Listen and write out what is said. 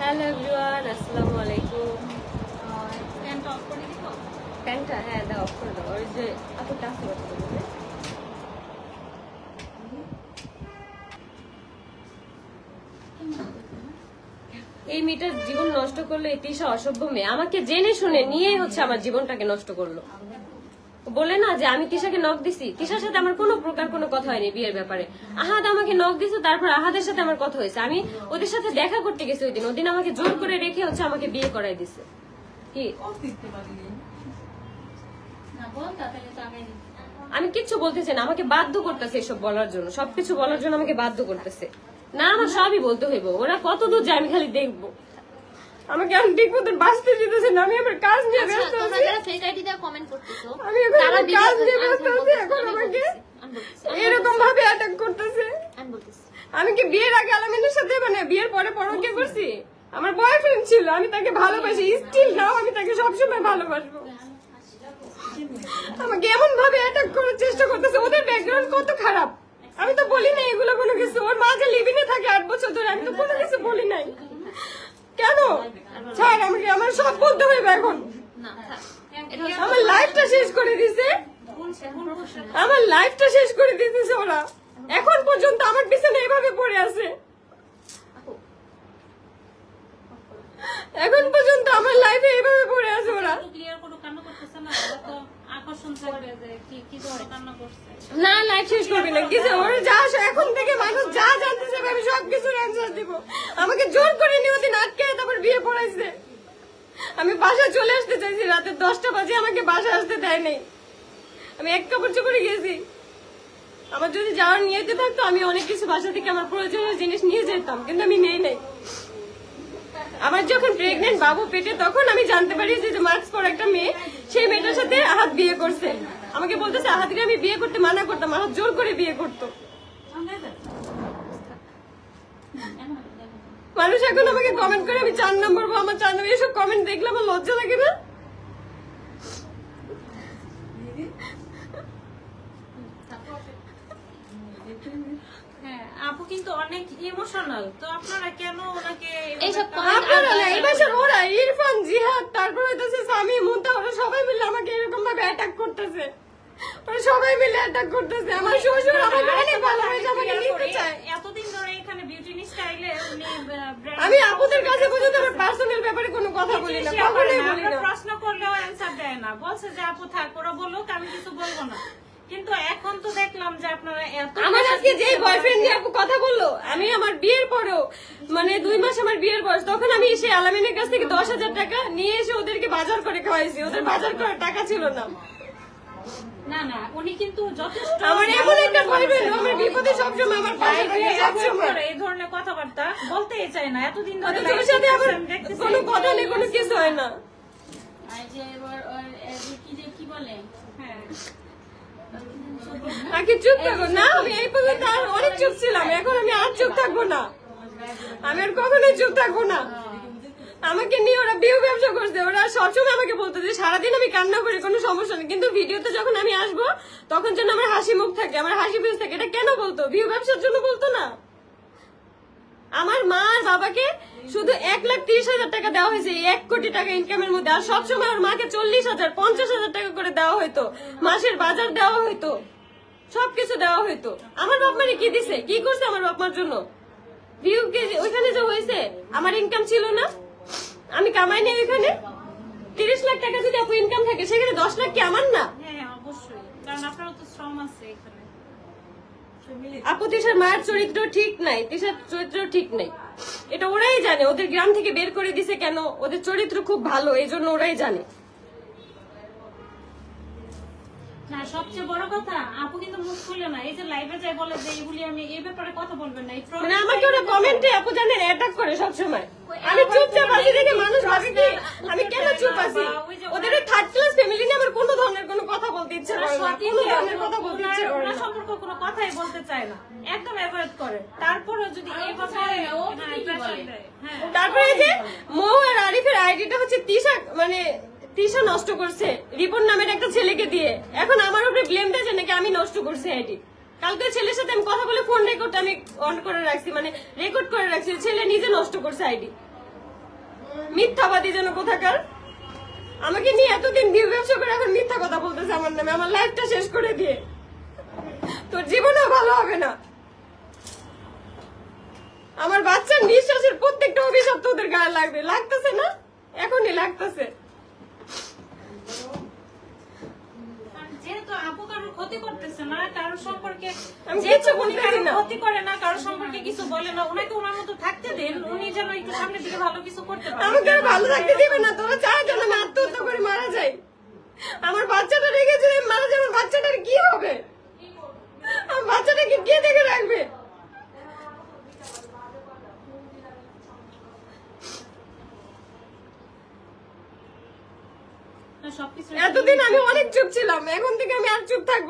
Hello everyone, আসসালামু আলাইকুম। ফ্যানটা হ্যাঁ দাও, অফ করে দাও। ওই যে আপু কাছে কথা বলবে। এই মেয়েটার জীবন নষ্ট করলো এই তিশা অসভ্য মেয়ে। আমাকে জেনে শুনে নিয়ে হচ্ছে আমার জীবনটাকে নষ্ট করলো। বলে না যে আমি তিশাকে নক দিছি, তিশার সাথে আমার কোনো প্রকার কোনো কথা হয়নি বিয়ের ব্যাপারে। আহাদ আমাকে নক দিছে, তারপর আহাদের সাথে আমার কথা হয়েছে। আমি ওদের সাথে দেখা করতে গেছি ওই দিন। ওদিন আমাকে জোর করে রেখে হচ্ছে আমাকে বিয়ে করাই দিছে। কি আমি কিচ্ছু বলতেছি না, আমাকে বাধ্য করতেছে এসব বলার জন্য, সবকিছু বলার জন্য আমাকে বাধ্য করতেছে। না আমার সবই বলতে হইব, ওরা কত দূর যায় আমি খালি দেখবো। আমাকে আমি ঠিক মতন বাঁচতে দিতেছে না, আমি আমার কাজ নিয়ে ব্যস্ত আছি। তোমরা যারা ফেক আইডি দিয়ে কমেন্ট করতেছো আমি এখন কাজ নিয়ে ব্যস্ত আছি। এখন আমাকে এরকম ভাবে অ্যাটাক করতেছে। আমি কি বিয়ের আগে আলামিনের সাথে মানে বিয়ের পরে পরকিয়া করছি? আমার বয়ফ্রেন্ড ছিল, আমি তাকে ভালোবাসি, স্টিল নাও আমি তাকে সবসময় ভালোবাসবো। আমাকে এমন ভাবে অ্যাটাক করার চেষ্টা করতেছে। ওদের ব্যাকগ্রাউন্ড কত খারাপ আমি তো বলি না এগুলো কোনো কিছু। ওর মা যে লিভিনে থাকে 8 বছর ধরে, আমি তো কোনো কিছু বলি নাই। কেন ছাড়, আমাকে আমার সব বলতে হইবে এখন। আমার লাইফটা শেষ করে দিছে, আমার লাইফটা শেষ করে দিতেছে ওরা। এখন পর্যন্ত আমার পিছনে এভাবে পড়ে আছে। এখন পর্যন্ত আমার লাইফে এভাবে পড়ে আছে ওরা। না লাইফ শেষ করবি না কিছু। ওরা যা এখন থেকে মানুষ যা জানতে চাইবে আমি সবকিছুর অ্যান্সার দিব। আমাকে জোর করে নিয়ে ওদিন আটকে তারপর বিয়ে পড়াইছে। আমি বাসায় চলে আসতে চাইছি, রাতে 10টা বাজে আমাকে বাসায় আসতে দেয় নাই। আমি এক কাপড় চোপড়ে গেছি। আমার যদি যাওয়ার নিয়েতে থাকতো আমি অনেক কিছু বাসা থেকে আমার প্রয়োজনীয় জিনিস নিয়ে যেতাম, কিন্তু আমি নেই নাই। আমার যখন প্রেগনেন্ট বাবু পেটে তখন আমি জানতে পারি যে মাস্ক পরা একটা মেয়ে, সেই মেয়েটার সাথে আহাদ বিয়ে করছে। আমাকে বলতেছে আহাদকে আমি বিয়ে করতে মানা করতাম, আহাদ জোর করে বিয়ে করতো। মানুষ এখন আমাকে কমেন্ট করে আমি 4 নম্বর বা আমার 4 নম্বর, এসব কমেন্ট দেখলে আমার লজ্জা লাগে না? আপু কিন্তু অনেক ইমোশনাল, তো আপনারা কেন ওনাকে এইসব আপনারা না, এই বছর ওরা ইরফান, জিহাদ, তারপর হইতেছে সামি, মুন্তা, ওরা সবাই মিলে আমাকে এরকম ভাবে অ্যাটাক করতেছে। ওরা সবাই মিলে অ্যাটাক করতেছে। আমার শ্বশুর আমাকে অনেক ভালোবাসে, আমাকে নিতে চায়। এতদিন ধরে এখানে বিউটি স্টাইলে আমি আপুদের কাছে পর্যন্ত আমার পার্সোনাল ব্যাপারে কোনো কথা বলি না, কখনোই বলি না। প্রশ্ন করলেও অ্যানসার দেয় না, বলছে যে আপু থাক, ওরা বলুক, আমি কিছু বলবো না। কিন্তু এখন তো দেখলাম যে আপনারা এত আমার আজকে যে বয়ফ্রেন্ড নিয়ে আপু কথা বললো, আমি আমার বিয়ের পরেও মানে 2 মাস আমার বিয়ের বয়স, তখন আমি এসে আলামিনের কাছ থেকে 10,000 টাকা নিয়ে এসে ওদেরকে বাজার করে খাওয়াইছি। ওদের বাজার করার টাকা ছিল না। না না, উনি কিন্তু যথেষ্ট আমার এমন একটা বয়ফ্রেন্ড, আমার বিপদে সবসময় আমার পাশে থাকে, সবসময় এই ধরনের কথাবার্তা বলতেই চায় না। এতদিন ধরে তোর সাথে আমার কোনো কথা নেই, কোনো কিছু হয় না। কি বলে হ্যাঁ আগে চুপ থাকো না। আমি এই পর্যন্ত আর অনেক চুপ ছিলাম, এখন আমি আর চুপ থাকবো না। আমি আর কখনোই চুপ থাকবো না। আমাকে নিয়ে ওরা বিয়ে ব্যবসা করছে। ওরা সবসময় আমাকে বলতো যে সারাদিন আমি কান্না করি, কোনো সমস্যা নেই, কিন্তু ভিডিওতে যখন আমি আসবো তখন যেন আমার হাসি মুখ থাকে, আমার হাসি ফেস থাকে। এটা কেন বলতো? ভিউ ব্যবসার জন্য বলতো না? আমার মা আর বাবাকে শুধু 1,30,000 টাকা দেওয়া হয়েছে 1 কোটি টাকা ইনকামের মধ্যে। আর সবসময় ওর মাকে 40,000, 50,000 টাকা করে দেওয়া হইতো, মাসের বাজার দেওয়া হইতো, সবকিছু দেওয়া হইতো। আমার বাপ মারে কি দিছে, কি করছে আমার বাপ মার জন্য? ভিউ ওইখানে যে হয়েছে, আমার ইনকাম ছিল না, আমি কামাই নেই ওইখানে। 30 লাখ টাকা যদি আপু ইনকাম থাকে, সেখানে 10 লাখ কি আমার না? হ্যাঁ অবশ্যই, কারণ আপনারও তো শ্রম আছে এখানে। আপু তিশার মায়ের চরিত্র ঠিক নাই, তিশার চরিত্র ঠিক নাই, এটা ওরাই জানে। ওদের গ্রাম থেকে বের করে দিছে কেন? ওদের চরিত্র খুব ভালো, এই জন্য ওরাই জানে। না সবচেয়ে বড় কথা, আপু কিন্তু মুখ খুলে না। এই যে লাইভে যায় বলে যে এইগুলি আমি এই ব্যাপারে কথা বলবেন না, মানে আমাকে ওরা কমেন্টে আপু জানেন অ্যাটাক করে সবসময়। আমি চুপচাপ আছি দেখে মানুষ ভাবে কি আমি কেন চুপ আছি? ওদের 3rd ক্লাস ফ্যামিলি নিয়ে আমার কোনো ধরনের কোনো কথা বলতে ইচ্ছে করে না, কোনো ধরনের কথা বলতে ইচ্ছে করে না। সম্পর্ক কোনো কথাই বলতে চায় না, একদম অ্যাভয়েড করে। তারপরে যদি এই কথায় তারপরে এই যে মৌ আর আরিফের আইডিটা হচ্ছে তিশা, মানে তিশা নষ্ট করছে রিপন নামের একটা ছেলেকে দিয়ে। এখন আমার উপরে ব্লেম দেয় নাকি আমি নষ্ট করছি আইডি। কালকে ছেলের সাথে আমি কথা বলে ফোন রেকর্ড আমি অন করে রাখছি, মানে রেকর্ড করে রাখছি, ছেলে নিজে নষ্ট করছে আইডি। মিথ্যাবাদী যেন কোথাকার। আমাকে নিয়ে এতদিন ভিউ ব্যবসা করে এখন মিথ্যা কথা বলতেছে আমার নামে, আমার লাইফটা শেষ করে দিয়ে। তোর জীবনেও ভালো হবে না। আমার বাচ্চার নিঃশ্বাসের প্রত্যেকটা অভিশাপ তোদের গায়ে লাগবে। লাগতেছে না? এখনই লাগতেছে। যেহেতু আপু কারোর ক্ষতি করতেছে না, কারোর সম্পর্কে আমি যেহেতু কিচ্ছু উনি বলতেছি কারোর না। ক্ষতি করে না, কারোর সম্পর্কে কিছু বলে না, উনাকে ওনার মতো থাকতে দেন, উনি যেন একটু সামনের দিকে ভালো কিছু করতে পারে। আমাকে আর ভালো থাকতে দিবে না। তোরা চায় যেন আমি আত্মহত্যা করে মারা যাই। আমার বাচ্চাটা রেখে যদি আমি মারা যাই, আমার বাচ্চাটার কি হবে? আমার বাচ্চাটাকে কে দেখে রাখবে? সবকিছু এতদিন আমি অনেক চুপ ছিলাম, এখন থেকে আমি আর চুপ থাকবো না।